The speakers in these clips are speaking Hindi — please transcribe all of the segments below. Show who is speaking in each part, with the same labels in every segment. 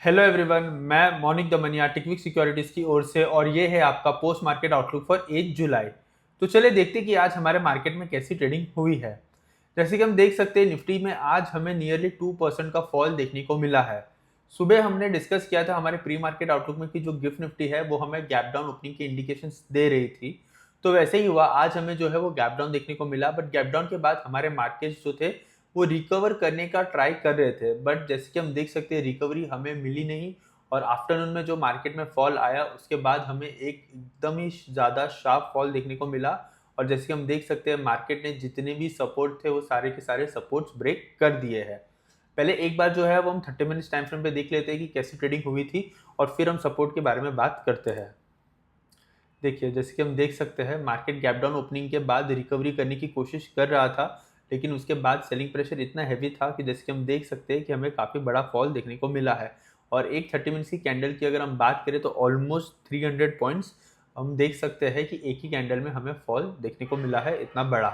Speaker 1: हेलो एवरीवन, मैं मौनिक दमनिया टिकविक सिक्योरिटीज की ओर से और ये है आपका पोस्ट मार्केट आउटलुक फॉर 8 जुलाई। तो चलिए देखते हैं कि आज हमारे मार्केट में कैसी ट्रेडिंग हुई है। जैसे कि हम देख सकते हैं निफ्टी में आज हमें नियरली 2% का फॉल देखने को मिला है। सुबह हमने डिस्कस किया था हमारे प्री मार्केट आउटलुक में कि जो गिफ्ट निफ्टी है वो हमें गैप डाउन ओपनिंग के इंडिकेशंस दे रही थी। तो वैसे ही हुआ, आज हमें जो है वो गैप डाउन देखने को मिला, बट गैप डाउन के बाद हमारे मार्केट्स जो थे वो रिकवर करने का ट्राई कर रहे थे, बट जैसे कि हम देख सकते हैं रिकवरी हमें मिली नहीं। और आफ्टरनून में जो मार्केट में फॉल आया उसके बाद हमें एक एकदम ही ज़्यादा शार्प फॉल देखने को मिला। और जैसे कि हम देख सकते हैं मार्केट ने जितने भी सपोर्ट थे वो सारे के सारे सपोर्ट्स ब्रेक कर दिए हैं। पहले एक बार जो है वो हम 30 मिनट्स टाइम फ्रेम पे देख लेते हैं कि कैसी ट्रेडिंग हुई थी, और फिर हम सपोर्ट के बारे में बात करते हैं। देखिए, जैसे कि हम देख सकते हैं मार्केट गैप डाउन ओपनिंग के बाद रिकवरी करने की कोशिश कर रहा था, लेकिन उसके बाद सेलिंग प्रेशर इतना हैवी था कि जैसे कि हम देख सकते हैं कि हमें काफ़ी बड़ा फॉल देखने को मिला है। और एक 30 मिनट्स की कैंडल की अगर हम बात करें तो ऑलमोस्ट 300 पॉइंट्स हम देख सकते हैं कि एक ही कैंडल में हमें फॉल देखने को मिला है इतना बड़ा।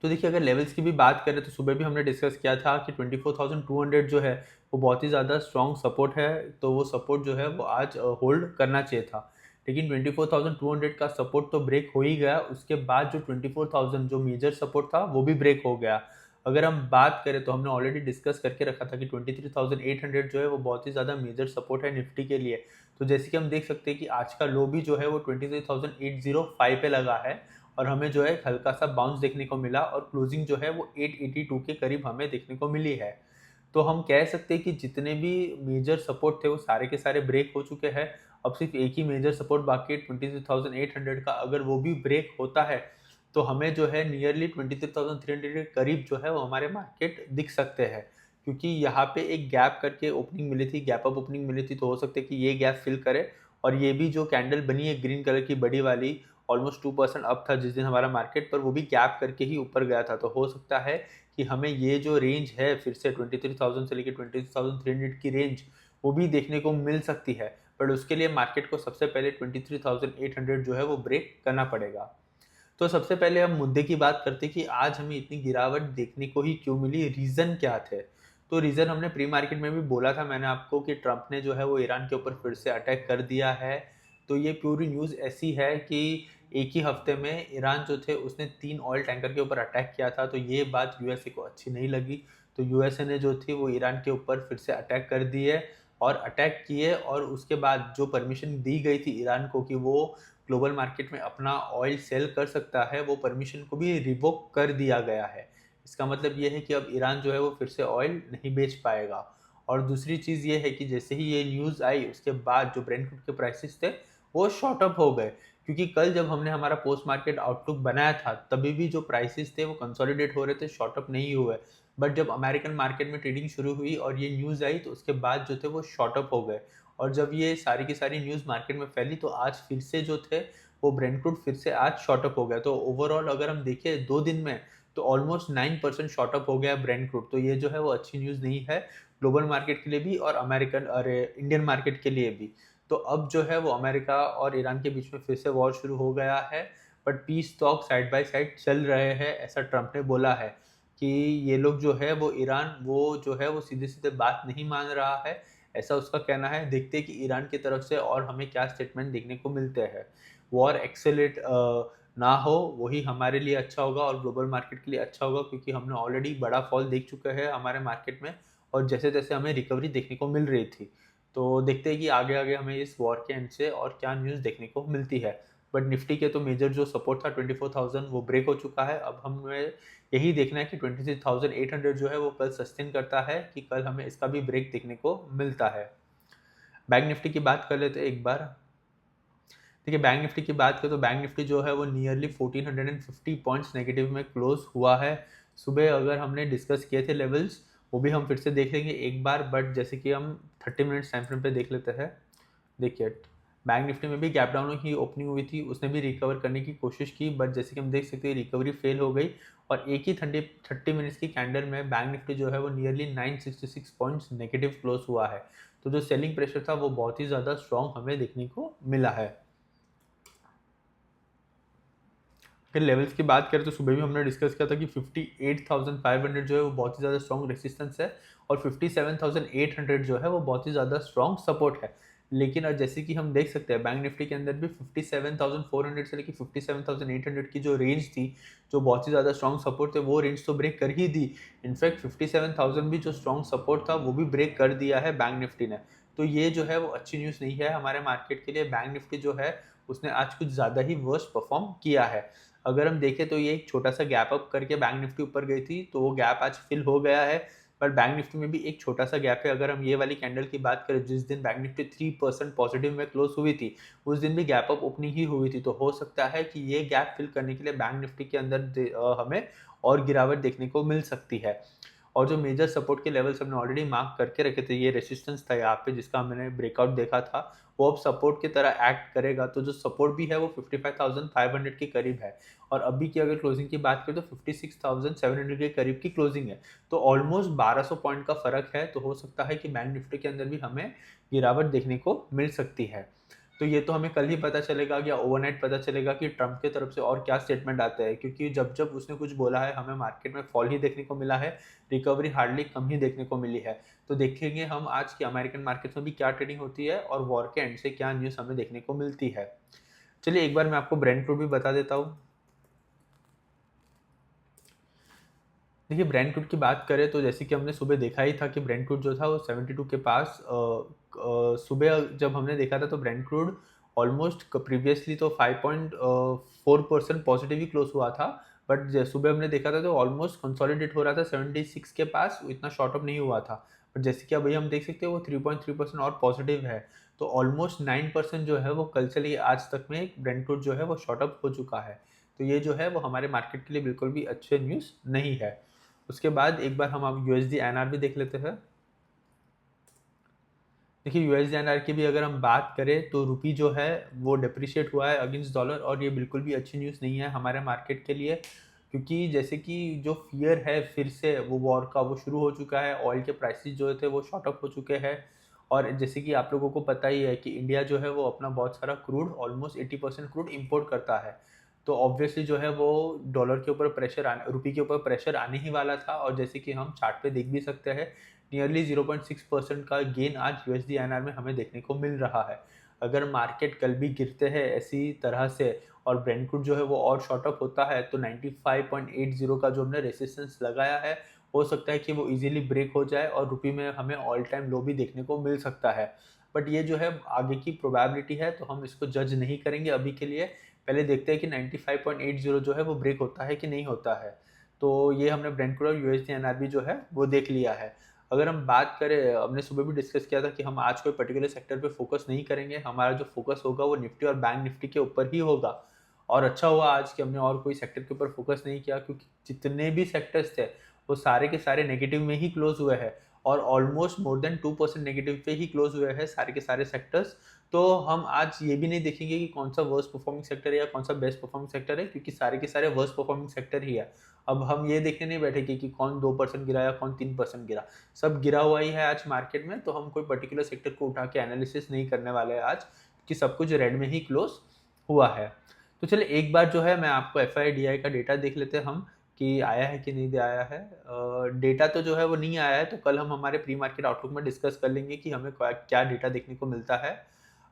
Speaker 1: तो देखिए, अगर लेवल्स की भी बात करें तो सुबह भी हमने डिस्कस किया था कि 24,200 जो है वो बहुत ही ज़्यादा स्ट्रॉन्ग सपोर्ट है। तो वो सपोर्ट जो है वो आज होल्ड करना चाहिए था, लेकिन 24,200 का सपोर्ट तो ब्रेक हो ही गया। उसके बाद जो 24,000 जो मेजर सपोर्ट था वो भी ब्रेक हो गया। अगर हम बात करें तो हमने ऑलरेडी डिस्कस करके रखा था कि 23,800 जो है वो बहुत ही ज़्यादा मेजर सपोर्ट है निफ्टी के लिए। तो जैसे कि हम देख सकते हैं कि आज का लो भी जो है वो 23,805 पे लगा है, और हमें जो है एक हल्का सा बाउंस देखने को मिला, और क्लोजिंग जो है वो 882 के करीब हमें देखने को मिली है। तो हम कह सकते हैं कि जितने भी मेजर सपोर्ट थे वो सारे के सारे ब्रेक हो चुके हैं। अब सिर्फ एक ही मेजर सपोर्ट बाकी है 23,800 का। अगर वो भी ब्रेक होता है तो हमें जो है नियरली 23,300 के करीब जो है वो हमारे मार्केट दिख सकते हैं, क्योंकि यहाँ पे एक गैप करके ओपनिंग मिली थी, गैप अप ओपनिंग मिली थी। तो हो सकता है कि ये गैप फिल करे, और ये भी जो कैंडल बनी है ग्रीन कलर की बड़ी वाली, ऑलमोस्ट 2% अप था जिस दिन हमारा मार्केट, पर वो भी गैप करके ही ऊपर गया था। तो हो सकता है कि हमें ये जो रेंज है फिर से 23,000 से लेकर 23,300 की रेंज वो भी देखने को मिल सकती है। बट उसके लिए मार्केट को सबसे पहले 23,800 जो है वो ब्रेक करना पड़ेगा। तो सबसे पहले हम मुद्दे की बात करते हैं कि आज हमें इतनी गिरावट देखने को ही क्यों मिली, रीज़न क्या थे। तो रीज़न हमने प्री मार्केट में भी बोला था मैंने आपको कि ट्रंप ने जो है वो ईरान के ऊपर फिर से अटैक कर दिया है। तो ये पूरी न्यूज़ ऐसी है कि एक ही हफ्ते में ईरान जो थे उसने 3 ऑयल टैंकर के ऊपर अटैक किया था। तो ये बात यूएसए को अच्छी नहीं लगी। तो यूएसए ने जो थी वो ईरान के ऊपर फिर से अटैक कर दिए और अटैक किए, और उसके बाद जो परमिशन दी गई थी ईरान को कि वो ग्लोबल मार्केट में अपना ऑयल सेल कर सकता है, वो परमिशन को भी रिवोक कर दिया गया है। इसका मतलब ये है कि अब ईरान जो है वो फिर से ऑयल नहीं बेच पाएगा। और दूसरी चीज़ ये है कि जैसे ही ये न्यूज़ आई उसके बाद जो ब्रेंट क्रूड के प्राइसेस थे वो शॉर्ट अप हो गए, क्योंकि कल जब हमने हमारा पोस्ट मार्केट आउटलुक बनाया था तभी भी जो प्राइसेस थे वो कंसोलिडेट हो रहे थे, शॉर्ट अप नहीं हुए। बट जब अमेरिकन मार्केट में ट्रेडिंग शुरू हुई और ये न्यूज़ आई तो उसके बाद जो थे वो शॉर्ट अप हो गए। और जब ये सारी की सारी न्यूज़ मार्केट में फैली तो आज फिर से जो थे वो ब्रेंट क्रूड फिर से आज शॉर्ट अप हो गया। तो ओवरऑल अगर हम देखें 2 दिन में तो ऑलमोस्ट 9% शॉर्ट अप हो गया ब्रेंट क्रूड। तो ये जो है वो अच्छी न्यूज़ नहीं है ग्लोबल मार्केट के लिए भी और अमेरिकन अरे इंडियन मार्केट के लिए भी। तो अब जो है वो अमेरिका और ईरान के बीच में फिर से वॉर शुरू हो गया है, but peace talk side by side चल रहे हैं, ऐसा ट्रंप ने बोला है कि ये लोग जो है वो ईरान वो जो है वो सीधे सीधे बात नहीं मान रहा है, ऐसा उसका कहना है। देखते हैं कि ईरान की तरफ से और हमें क्या स्टेटमेंट देखने को मिलते हैं। वॉर एक्सेलेट ना हो वही हमारे लिए अच्छा होगा और ग्लोबल मार्केट के लिए अच्छा होगा, क्योंकि हमने ऑलरेडी बड़ा फॉल देख चुका है हमारे मार्केट में, और जैसे जैसे हमें रिकवरी देखने को मिल रही थी। तो देखते हैं कि आगे आगे हमें इस वॉर के एंड से और क्या न्यूज़ देखने को मिलती है। बट निफ्टी के तो मेजर जो सपोर्ट था 24,000 वो ब्रेक हो चुका है। अब हमें यही देखना है कि 23,800 जो है वो कल सस्टेन करता है कि कल हमें इसका भी ब्रेक देखने को मिलता है। बैंक निफ्टी की बात कर लेते हैं एक बार। देखिए, बैंक निफ्टी की बात करें तो बैंक निफ्टी जो है वो नियरली 1450 पॉइंट्स नेगेटिव में क्लोज हुआ है। सुबह अगर हमने डिस्कस किए थे लेवल्स वो भी हम फिर से देख लेंगे एक बार, बट जैसे कि हम 30 मिनट्स टाइम फ्रेम पे देख लेते हैं। देखिए, बैंक निफ्टी में भी गैप डाउन की ओपनिंग हुई थी, उसने भी रिकवर करने की कोशिश की, बट जैसे कि हम देख सकते हैं रिकवरी फेल हो गई। और एक ही 30 मिनट्स की कैंडल में बैंक निफ्टी जो है वो नियरली 966 पॉइंट्स नेगेटिव क्लोज हुआ है। तो जो सेलिंग प्रेशर था वो बहुत ही ज़्यादा स्ट्रॉन्ग हमें देखने को मिला है। अगर लेवल्स की बात करें तो सुबह भी हमने डिस्कस किया था कि 58,500 जो है वो बहुत ही ज़्यादा स्ट्रॉन्ग रेसिस्टेंस है और 57,800 जो है वो बहुत ही ज़्यादा स्ट्रॉन्ग सपोर्ट है। लेकिन अब जैसे कि हम देख सकते हैं बैंक निफ्टी के अंदर भी 57,400 से लेकर 57,800 की जो रेंज थी, जो बहुत ही ज़्यादा स्ट्रॉन्ग सपोर्ट थे, वो रेंज तो ब्रेक कर ही दी। इनफैक्ट 57,000 भी जो स्ट्रॉन्ग सपोर्ट था वो भी ब्रेक कर दिया है बैंक निफ्टी ने। तो ये जो है वो अच्छी न्यूज़ नहीं है हमारे मार्केट के लिए। बैंक निफ्टी जो है उसने आज कुछ ज़्यादा ही वर्स्ट परफॉर्म किया है। अगर हम देखें तो ये एक छोटा सा गैप अप करके बैंक निफ्टी ऊपर गई थी, तो वो गैप आज फिल हो गया है। पर बैंक निफ्टी में भी एक छोटा सा गैप है। अगर हम ये वाली कैंडल की बात करें, जिस दिन बैंक निफ्टी 3% पॉजिटिव में क्लोज हुई थी, उस दिन भी गैप अप ओपनिंग ही हुई थी। तो हो सकता है कि ये गैप फिल करने के लिए बैंक निफ्टी के अंदर हमें और गिरावट देखने को मिल सकती है। और जो मेजर सपोर्ट के लेवल्स हमने ऑलरेडी मार्क करके रखे थे, ये रेसिस्टेंस था यहाँ पे जिसका हमने ब्रेकआउट देखा था, वो अब सपोर्ट की तरह एक्ट करेगा। तो जो सपोर्ट भी है वो 55,500 के करीब है और अभी की अगर क्लोजिंग की बात करें तो 56,700 के करीब की क्लोजिंग है। तो ऑलमोस्ट 1200 पॉइंट का फर्क है। तो हो सकता है कि बैंक निफ्टी के अंदर भी हमें गिरावट देखने को मिल सकती है। तो ये तो हमें कल ही पता चलेगा या ओवरनाइट पता चलेगा कि ट्रंप की तरफ से और क्या स्टेटमेंट आता है, क्योंकि जब जब उसने कुछ बोला है हमें मार्केट में फॉल ही देखने को मिला है, रिकवरी हार्डली कम ही देखने को मिली है। तो देखेंगे हम आज की अमेरिकन मार्केट्स में भी क्या ट्रेडिंग होती है और वॉर के एंड से क्या न्यूज़ हमें देखने को मिलती है। चलिए एक बार मैं आपको ब्रेंट क्रूड भी बता देता हूँ। देखिए ब्रेंट क्रूड की बात करें तो जैसे कि हमने सुबह देखा ही था कि ब्रेंट क्रूड जो था वो 72 के पास सुबह जब हमने देखा था तो ब्रेंट क्रूड ऑलमोस्ट प्रीवियसली तो 5.4% पॉजिटिव ही क्लोज हुआ था। बट सुबह हमने देखा था तो ऑलमोस्ट कंसोलिडेट हो रहा था 76 के पास, इतना शॉर्ट अप नहीं हुआ था। बट जैसे कि अभी हम देख सकते हैं वो 3.3% और पॉजिटिव है। तो ऑलमोस्ट 9% जो है वो कल से लिए आज तक में ब्रेंट क्रूड जो है वो शॉर्ट अप हो चुका है। तो ये जो है वो हमारे मार्केट के लिए बिल्कुल भी अच्छे न्यूज़ नहीं है। उसके बाद एक बार हम अब यूएसडी एनआर भी देख लेते हैं। देखिए यूएसडी एनआर की भी अगर हम बात करें तो रुपी जो है वो डिप्रिशिएट हुआ है अगेंस्ट डॉलर और ये बिल्कुल भी अच्छी न्यूज़ नहीं है हमारे मार्केट के लिए, क्योंकि जैसे कि जो फियर है फिर से वो वॉर का वो शुरू हो चुका है। ऑयल के प्राइसेस जो थे वो शॉर्ट अप हो चुके हैं और जैसे कि आप लोगों को पता ही है कि इंडिया जो है वो अपना बहुत सारा क्रूड ऑलमोस्ट 80% क्रूड इंपोर्ट करता है। तो ऑब्वियसली जो है वो डॉलर के ऊपर प्रेशर आने रुपये के ऊपर प्रेशर आने ही वाला था और जैसे कि हम चार्ट पे देख भी सकते हैं नियरली 0.6% का गेन आज यूएसडी एनआर में हमें देखने को मिल रहा है। अगर मार्केट कल भी गिरते हैं ऐसी तरह से और ब्रेंट क्रूड जो है वो और शॉर्ट अप होता है तो 95.80 का जो हमने रेसिस्टेंस लगाया है हो सकता है कि वो इजीली ब्रेक हो जाए और रुपये में हमें ऑल टाइम लो भी देखने को मिल सकता है। बट ये जो है आगे की प्रोबेबिलिटी है तो हम इसको जज नहीं करेंगे अभी के लिए। पहले देखते हैं कि 95.80 जो है वो ब्रेक होता है कि नहीं होता है। तो ये हमने ब्रेंट क्रूड और यूएसडी एनआरबी जो है वो देख लिया है। अगर हम बात करें, हमने सुबह भी डिस्कस किया था कि हम आज कोई पर्टिकुलर सेक्टर पे फोकस नहीं करेंगे, हमारा जो फोकस होगा वो निफ्टी और बैंक निफ्टी के ऊपर ही होगा। और अच्छा हुआ आज कि हमने और कोई सेक्टर के ऊपर फोकस नहीं किया, क्योंकि जितने भी सेक्टर्स थे वो सारे के सारे नेगेटिव में ही क्लोज हुए हैं और ऑलमोस्ट मोर देन 2% नेगेटिव पे ही क्लोज हुए हैं सारे के सारे सेक्टर्स। तो हम आज ये भी नहीं देखेंगे कि कौन सा वर्स्ट परफॉर्मिंग सेक्टर है या कौन सा बेस्ट परफॉर्मिंग सेक्टर है, क्योंकि सारे के सारे वर्स्ट परफॉर्मिंग सेक्टर ही है। अब हम ये देखने नहीं बैठेंगे कि कौन 2% गिरा या कौन 3% गिरा, सब गिरा हुआ ही है आज मार्केट में। तो हम कोई पर्टिकुलर सेक्टर को उठा के एनालिसिस नहीं करने वाले हैं आज, कि सब कुछ रेड में ही क्लोज हुआ है। तो चलिए एक बार जो है मैं आपको एफ आई डी आई का डेटा देख लेते हैं हम कि आया है कि नहीं आया है। डेटा तो जो है वो नहीं आया है, तो कल हम हमारे प्री मार्केट आउटलुक में डिस्कस कर लेंगे कि हमें क्या डेटा देखने को मिलता है।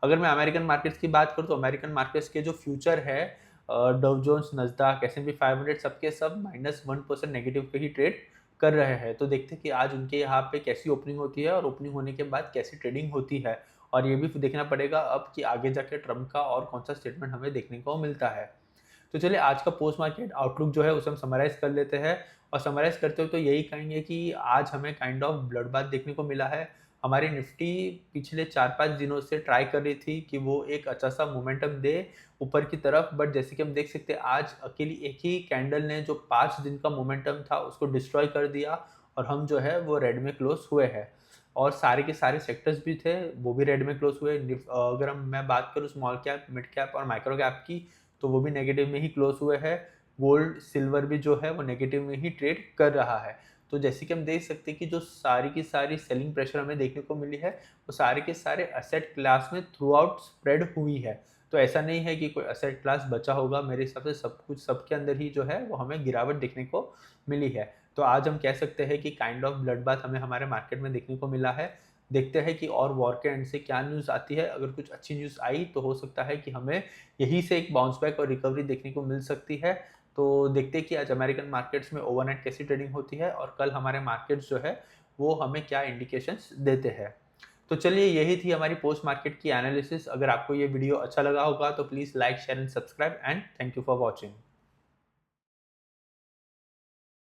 Speaker 1: अगर मैं अमेरिकन मार्केट्स की बात करूँ तो अमेरिकन मार्केट्स के जो फ्यूचर है डव जोन्स नस्डा S&P 500 सबके सब -1% नेगेटिव पे ही ट्रेड कर रहे हैं। तो देखते हैं कि आज उनके यहाँ पे कैसी ओपनिंग होती है और ओपनिंग होने के बाद कैसी ट्रेडिंग होती है। और ये भी देखना पड़ेगा अब कि आगे जाके ट्रम्प का और कौन सा स्टेटमेंट हमें देखने को मिलता है। तो चलिए आज का पोस्ट मार्केट आउटलुक जो है उसे हम समराइज कर लेते हैं। और समराइज करते हुए तो यही कहेंगे कि आज हमें काइंड ऑफ ब्लड बाथ देखने को मिला है। हमारी निफ्टी पिछले 4-5 दिनों से ट्राई कर रही थी कि वो एक अच्छा सा मोमेंटम दे ऊपर की तरफ, बट जैसे कि हम देख सकते हैं आज अकेली एक ही कैंडल ने जो 5 दिन का मोमेंटम था उसको डिस्ट्रॉय कर दिया और हम जो है वो रेड में क्लोज हुए हैं। और सारे के सारे सेक्टर्स भी थे वो भी रेड में क्लोज हुए। अगर मैं बात करूँ स्मॉल कैप, मिड कैप और माइक्रो कैप की, तो वो भी नेगेटिव में ही क्लोज हुए हैं। गोल्ड सिल्वर भी जो है वो नेगेटिव में ही ट्रेड कर रहा है। तो जैसे कि हम देख सकते हैं कि जो सारी की सारी सेलिंग प्रेशर हमें देखने को मिली है वो सारे के सारे एसेट क्लास में थ्रू आउट स्प्रेड हुई है। तो ऐसा नहीं है कि कोई एसेट क्लास बचा होगा, मेरे हिसाब से सब कुछ सबके अंदर ही जो है वो हमें गिरावट देखने को मिली है। तो आज हम कह सकते हैं कि काइंड ऑफ ब्लड बाथ हमें हमारे मार्केट में देखने को मिला है। देखते हैं कि और वॉर के एंड से क्या न्यूज़ आती है। अगर कुछ अच्छी न्यूज़ आई तो हो सकता है कि हमें यहीं से एक बाउंस बैक और रिकवरी देखने को मिल सकती है। तो देखते हैं कि आज अमेरिकन मार्केट्स में ओवरनाइट कैसी ट्रेडिंग होती है और कल हमारे मार्केट्स जो है वो हमें क्या इंडिकेशंस देते हैं। तो चलिए यही थी हमारी पोस्ट मार्केट की एनालिसिस। अगर आपको ये वीडियो अच्छा लगा होगा तो please like share and subscribe and thank you for watching.